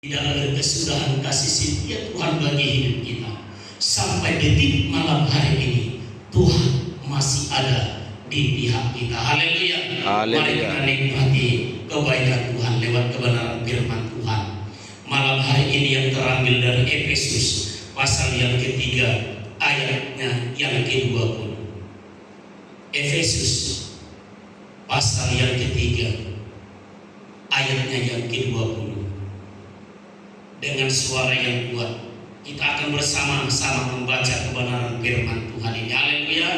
Tidak ada kesudahan kasih setia Tuhan bagi hidup kita. Sampai detik malam hari ini Tuhan masih ada di pihak kita. Haleluya. Mari kita nikmati kebaikan Tuhan lewat kebenaran firman Tuhan. Malam hari ini yang terambil dari Efesus pasal yang ketiga ayatnya yang ke-20. Efesus pasal yang ketiga ayatnya yang ke-20. Dengan suara yang kuat kita akan bersama-sama membaca kebenaran firman Tuhan ini. Haleluya.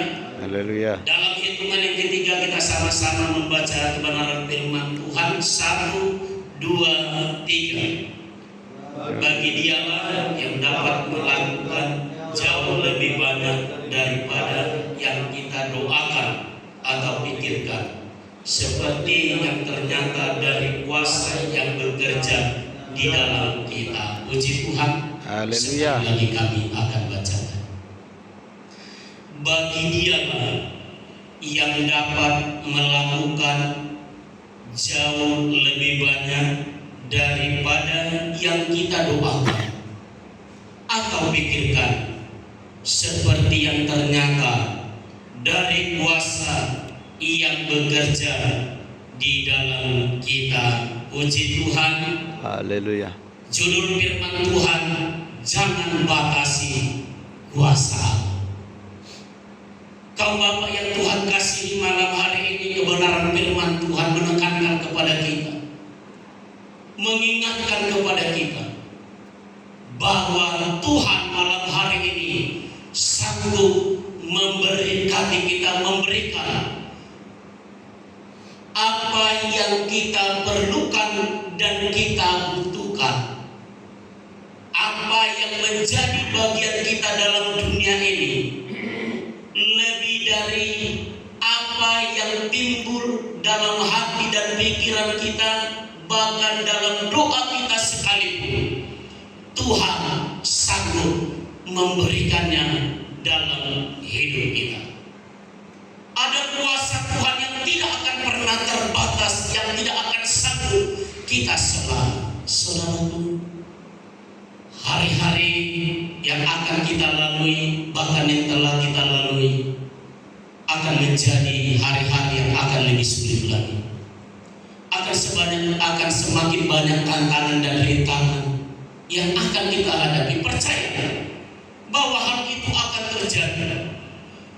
Haleluya. Dalam hitungan yang ketiga kita sama-sama membaca kebenaran firman Tuhan. 1, 2, 3. Bagi Dialah yang dapat melakukan jauh lebih banyak daripada yang kita doakan atau pikirkan, seperti yang ternyata dari kuasa yang bekerja di dalam kita. Puji Tuhan. Haleluya. Sekali lagi kami akan bacakan. Bagi Dialah yang dapat melakukan jauh lebih banyak daripada yang kita doakan atau pikirkan, seperti yang ternyata dari kuasa yang bekerja di dalam kita. Puji Tuhan. Haleluya. Judul firman Tuhan, jangan batasi kuasa. Kaum Bapak yang Tuhan kasihi, malam hari ini kebenaran firman Tuhan menekankan kepada kita, mengingatkan kepada kita bahwa Tuhan malam hari ini sanggup memberkati kita, memberikan apa yang kita perlukan dan kita butuhkan. Apa yang menjadi bagian kita dalam dunia ini lebih dari apa yang timbul dalam hati dan pikiran kita, bahkan dalam doa kita sekalipun. Tuhan sanggup memberikannya dalam hidup kita. Ada kuasa Tuhan yang tidak akan pernah terbatas, yang tidak akan sanggup kita selalu. Saudaraku, hari-hari yang akan kita lalui, bahkan yang telah kita lalui, akan menjadi hari-hari yang akan lebih sulit lagi. Akan semakin banyak tantangan dan rintangan yang akan kita hadapi. Percaya bahwa hal itu akan terjadi.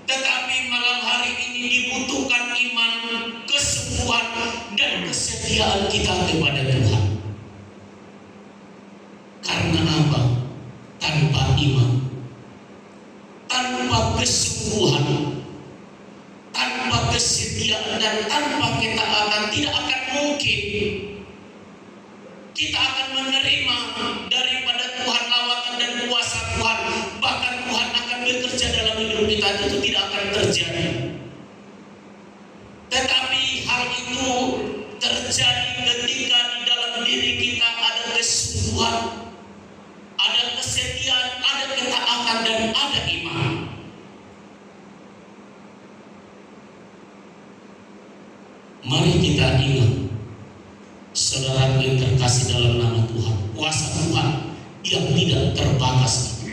Tetapi malam hari ini dibutuhkan iman, kesungguhan, dan kesetiaan kita kepada Tuhan. Karena apa? Tanpa iman, tanpa kesungguhan, tanpa kesetiaan, dan tanpa ketaatan, tidak akan mungkin kita akan menerima daripada Tuhan lawatan dan kuasa Tuhan. Bahkan Tuhan akan bekerja dalam hidup kita, itu tidak akan terjadi. Tetapi hal itu terjadi ketika di dalam diri kita ada kesungguhan, ada kesetiaan, ada ketaatan, dan ada iman. Mari kita ingat, saudara yang terkasih dalam nama Tuhan, kuasa Tuhan yang tidak terbatas.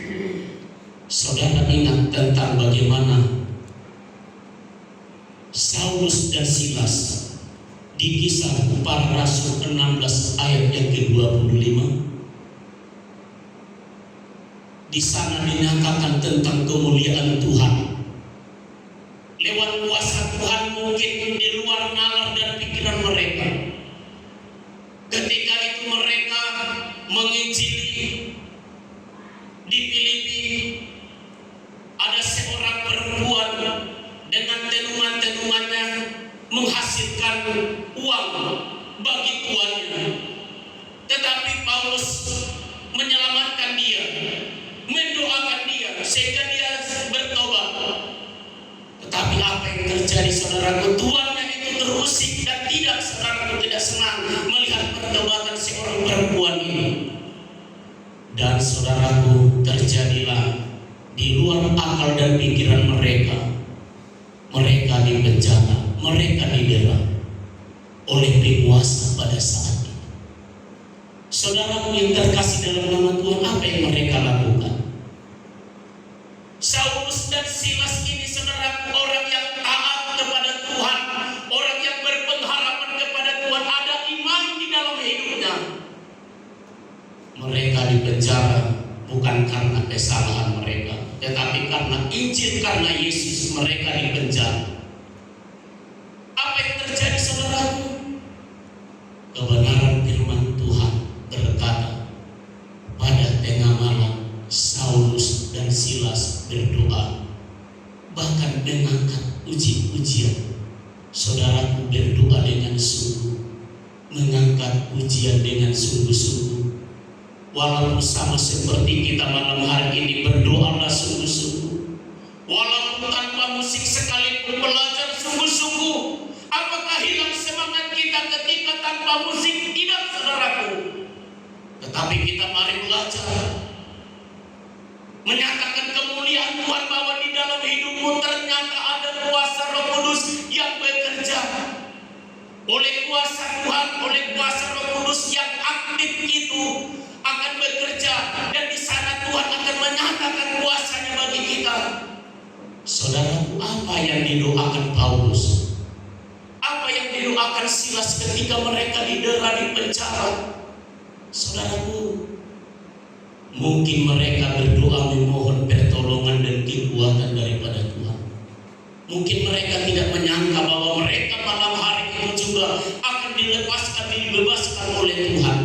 Saudara ingat tentang bagaimana Saulus dan Silas di Kisah Para Rasul 16 ayat yang ke-25. Di sana dinyatakan tentang kemuliaan Tuhan. Lewat kuasa Tuhan mungkin di luar nalar dan pikiran mereka. Ketika itu mereka menginjili di Filipi, ada seorang perempuan dengan tenuman-tenumannya menghasilkan uang bagi tuannya. Tetapi Paulus menyelamatkan dia, mendoakan dia sehingga dia bertobat. Tetapi apa yang terjadi, saudaraku? Tuannya itu terusik dan tidak senang melihat pertobatan seorang perempuan ini. Dan saudaraku, terjadilah di luar akal dan pikiran mereka. Mereka dipenjara, mereka didera oleh penguasa pada saat itu. Saudaraku yang terkasih dalam nama Tuhan, apa yang mereka lakukan? Saulus dan Silas ini, saudaraku, orang yang taat kepada Tuhan, orang yang berpengharapan kepada Tuhan, ada iman di dalam hidupnya. Mereka dipenjara bukan karena kesalahan mereka, tetapi karena Injil, karena Yesus mereka dipenjara. Apa yang terjadi, saudaraku? Kebenaran firman Tuhan berkata, pada tengah malam Saulus dan Silas berdoa, bahkan mengangkat uji-ujian. Saudaraku, berdoa dengan sungguh, mengangkat ujian dengan sungguh-sungguh. Walaupun sama seperti kita malam hari ini, berdoalah sungguh-sungguh. Walaupun tanpa musik sekalipun, belajar sungguh-sungguh. Apakah hilang semangat kita ketika tanpa musik? Tidak, saudaraku. Tetapi kita mari belajar, menyatakan kemuliaan Tuhan, bahwa di dalam hidupmu ternyata ada kuasa Roh Kudus yang bekerja. Oleh kuasa Tuhan, oleh kuasa Roh Kudus yang aktif itu akan bekerja, dan di sana Tuhan akan menyatakan kuasanya bagi kita. Saudaraku, apa yang didoakan Paulus? Apa yang didoakan Silas ketika mereka didera di penjara? Saudaraku, mungkin mereka berdoa memohon pertolongan dan kekuatan daripada Tuhan. Mungkin mereka tidak menyangka bahwa mereka malam hari itu juga akan dilepaskan, dibebaskan oleh Tuhan.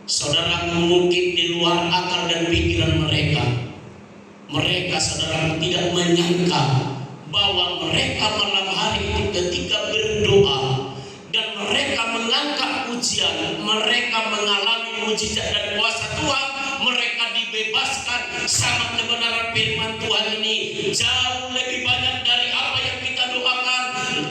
Saudaraku, mungkin di luar akal dan pikiran mereka, saudaraku, tidak menyangka bahwa mereka malam hari itu ketika berdoa dan mereka mengangkat ujian, mereka mengalami mujizat dan kuasa Tuhan, mereka dibebaskan. Sama kebenaran firman Tuhan ini jauh lebih banyak dari apa yang kita doakan,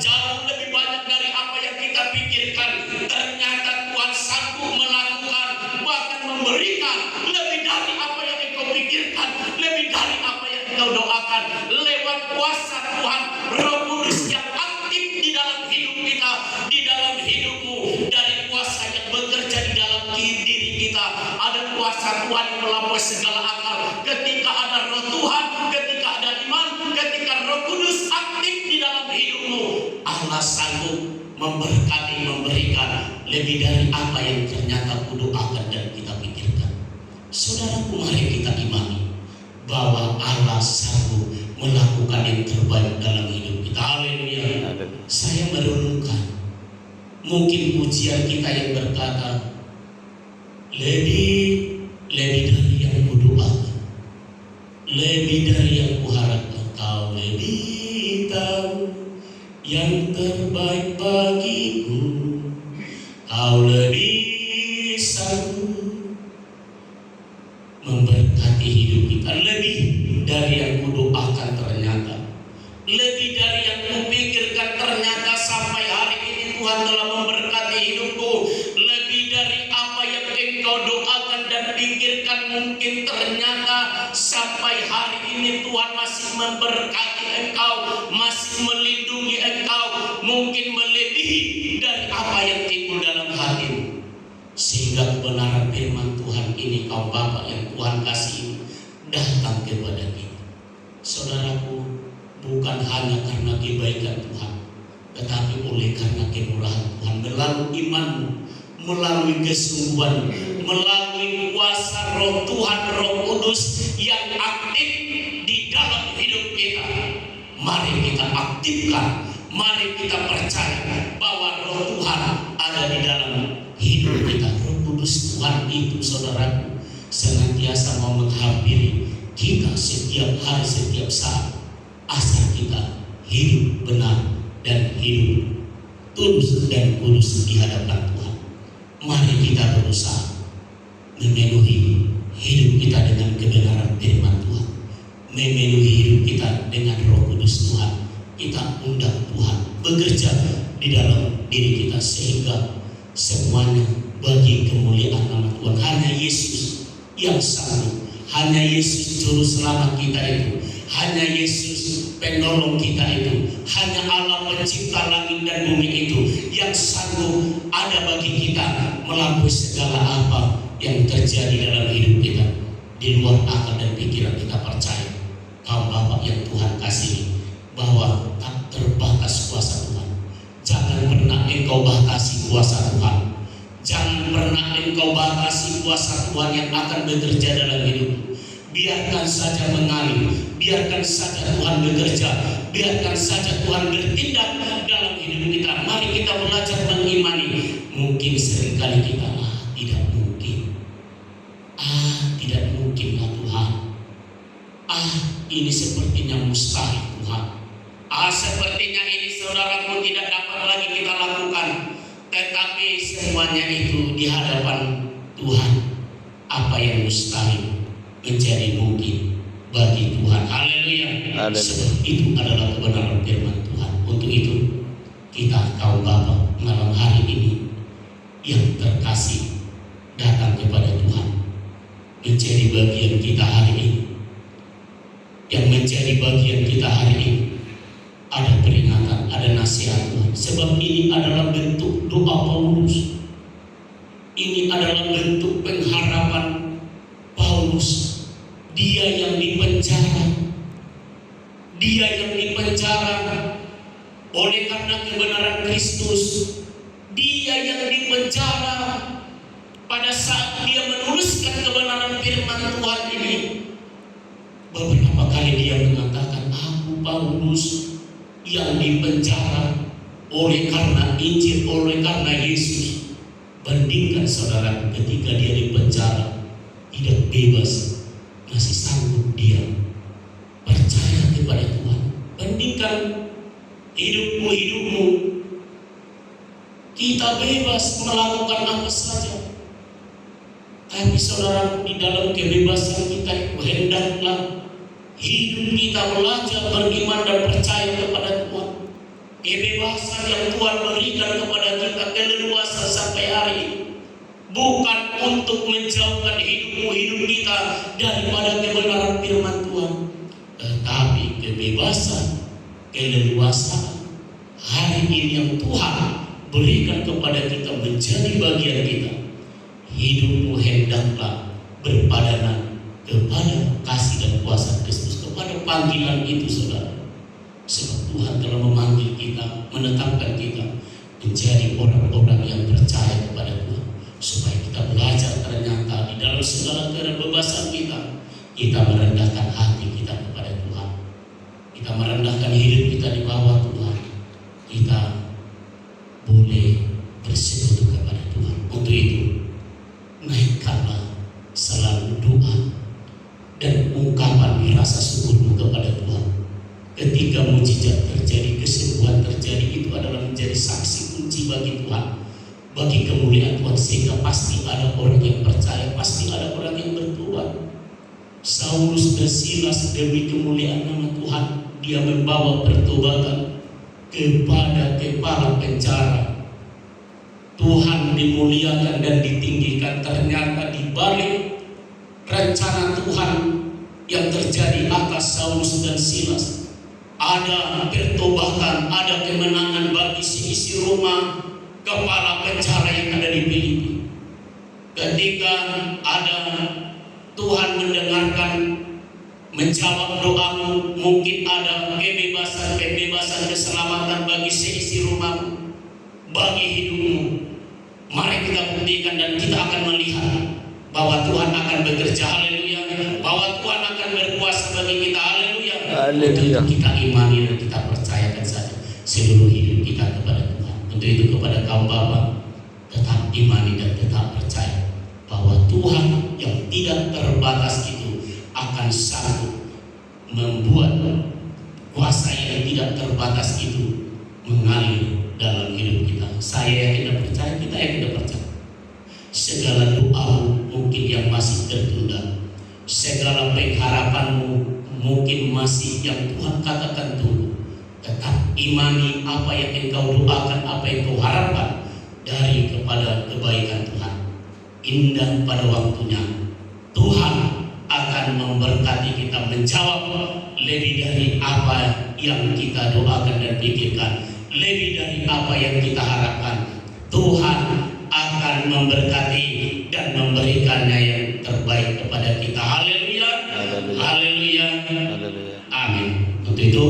jauh lebih banyak dari apa yang kita pikirkan. Ternyata Tuhan sanggup melakukan, bahkan memberikan lebih dari apa yang engkau pikirkan, lebih dari apa yang engkau doakan, lewat kuasa Tuhan, Roh Kudus yang aktif di dalam hidup kita, di dalam hidupmu. Dari kuasa yang bekerja di dalam diri kita, ada kuasa Tuhan yang melampaui segala akal. Ketika ada Roh Tuhan, ketika ada iman, ketika Roh Kudus aktif di dalam hidupmu, Allah sanggup memberkati, memberikan lebih dari apa yang ternyata kudoakan dan kita pikirkan. Saudaraku, mari kita imani bahwa Allah sanggup melakukan yang terbaik dalam hidup kita. Haleluya. Saya merenungkan, mungkin ujian kita yang berkata, lebih dari yang kudoakan, lebih dari yang kuharapkan. Kau lebih tahu yang terbaik bagiku, Kau lebih sanggup memberkati hidup kita, lebih dari yang kudoakan ternyata, lebih dari yang kupikirkan ternyata. Sampai hari ini Tuhan telah memberkati hidupku, lebih dari apa yang engkau doakan dan pikirkan. Mungkin ternyata sampai hari ini Tuhan masih memberkati engkau, masih melindungi engkau, mungkin melebihi dari apa yang timbul dalam hatimu. Sehingga kebenaran firman Tuhan ini, kaum Bapak yang Tuhan kasih, datang kepada kita. Saudaraku, bukan hanya karena kebaikan Tuhan, tetapi oleh karena kemurahan Tuhan, melalui imanmu, melalui kesungguhan, melalui kuasa Roh Tuhan, Roh Kudus yang aktif di dalam hidup kita. Mari kita aktifkan, mari kita percaya bahwa Roh Tuhan ada di dalam hidup kita. Roh Kudus Tuhan itu, saudaraku, senantiasa mau menghampiri kita setiap hari, setiap saat, asal kita hidup benar dan hidup tulus dan kudus di hadapan Tuhan. Mari kita berusaha memenuhi hidup kita dengan kebenaran firman Tuhan, memenuhi hidup kita dengan Roh Kudus Tuhan. Kita undang Tuhan bekerja di dalam diri kita, sehingga semuanya bagi kemuliaan nama Tuhan. Hanya Yesus yang sanggup, hanya Yesus juru selamat kita itu, hanya Yesus penolong kita itu, hanya Allah pencipta langit dan bumi itu yang sanggup ada bagi kita melampaui segala apa yang terjadi dalam hidup kita, di luar akal dan pikiran kita. Percaya kaum Bapak yang Tuhan kasihi, bahwa tak terbatas kuasa Tuhan. Jangan pernah engkau batasi kuasa Tuhan. Jangan pernah engkau batasi kuasa Tuhan yang akan bekerja dalam hidupmu. Biarkan saja mengalir, biarkan saja Tuhan bekerja, biarkan saja Tuhan bertindak dalam hidup kita. Mari kita belajar mengimani. Mungkin seringkali kita tidak mungkin, tidak mungkinlah Tuhan. Ini sepertinya mustahil Tuhan. Sepertinya ini saudaraku tidak dapat lagi kita lakukan. Tetapi semuanya itu di hadapan Tuhan, apa yang mustahil menjadi mungkin bagi Tuhan. Haleluya. Sebab itu adalah kebenaran firman Tuhan. Untuk itu kita kaum Bapa malam hari ini yang terkasih datang kepada Tuhan, menjadi bagian kita hari ini. Yang menjadi bagian kita hari ini ada peringatan, ada nasihat Tuhan. Sebab ini adalah bentuk doa Paulus. Ini adalah bentuk pengharapan Paulus. Dia yang dipenjara, dia yang dipenjara oleh karena kebenaran Kristus. Dia yang dipenjara pada saat dia menuliskan kebenaran firman Tuhan ini. Beberapa kali dia mengatakan, aku Paulus yang dipenjara oleh karena Injil, oleh karena Yesus. Bandingkan saudara, ketika dia dipenjara tidak bebas, masih sanggup dia percaya kepada Tuhan. Bandingkan hidupmu, kita bebas melakukan apa saja. Tapi saudara, di dalam kebebasan kita itu hendaklah hidup kita belajar beriman dan percaya kepada Tuhan. Kebebasan yang Tuhan berikan kepada kita, keleluasan sampai hari ini, bukan untuk menjauhkan hidup kita daripada kebenaran firman Tuhan, tetapi kebebasan, keleluasaan hari ini yang Tuhan berikan kepada kita menjadi bagian kita. Hidupmu hendaklah berpadanan kepada kasih dan kuasa Kristus, kepada panggilan itu saudara. Sebab Tuhan telah memanggil kita, menetapkan kita menjadi orang-orang yang percaya kepada Tuhan, supaya kita belajar ternyata di dalam segala kebebasan kita merendahkan hati kita kepada Tuhan. Kita merendahkan hidup kita di bawah Tuhan. Kita boleh bersekutu kepada Tuhan. Untuk itu naikkanlah selalu doa dan ungkapan rasa syukurmu kepada Tuhan. Ketika mujizat terjadi, kesembuhan terjadi, itu adalah menjadi saksi kunci bagi Tuhan, bagi kemuliaan Tuhan. Sehingga pasti ada orang yang percaya, pasti ada orang yang bertobat. Saulus dan Silas demi kemuliaan nama Tuhan, dia membawa pertobatan kepada kepala penjara. Tuhan dimuliakan dan ditinggikan. Ternyata di balik rencana Tuhan yang terjadi atas Saulus dan Silas, ada pertobatan, ada kemenangan bagi isi rumah kepala penjara yang ada di Filipi. Ketika ada Tuhan mendengarkan, menjawab doamu, mungkin ada kebebasan, keselamatan bagi seisi rumahmu, bagi hidupmu. Mari kita buktikan dan kita akan melihat bahwa Tuhan akan bekerja. Haleluya. Bahwa Tuhan akan berkuasa bagi kita. Haleluya. Haleluya. Kita imani dan kita percayakan saja seluruh hidup kita kepada Tuhan. Untuk itu kepada kaum Bapa, tetap imani dan tetap percaya bahwa Tuhan yang tidak terbatas itu akan sanggup membuat kuasa yang tidak terbatas itu mengalir dalam hidup kita. Saya yakin dan percaya, kita yakin dan percaya. Segala doamu mungkin yang masih tertunda, segala pengharapanmu mungkin masih yang Tuhan katakan tunggu, tetap imani apa yang engkau doakan, apa yang engkau harapkan dari kepada kebaikan Tuhan. Indah pada waktunya Tuhan akan memberkati kita, menjawab lebih dari apa yang kita doakan dan pikirkan, lebih dari apa yang kita harapkan. Tuhan akan memberkati dan memberikannya yang terbaik kepada kita. Haleluya. Haleluya. Amin. Untuk itu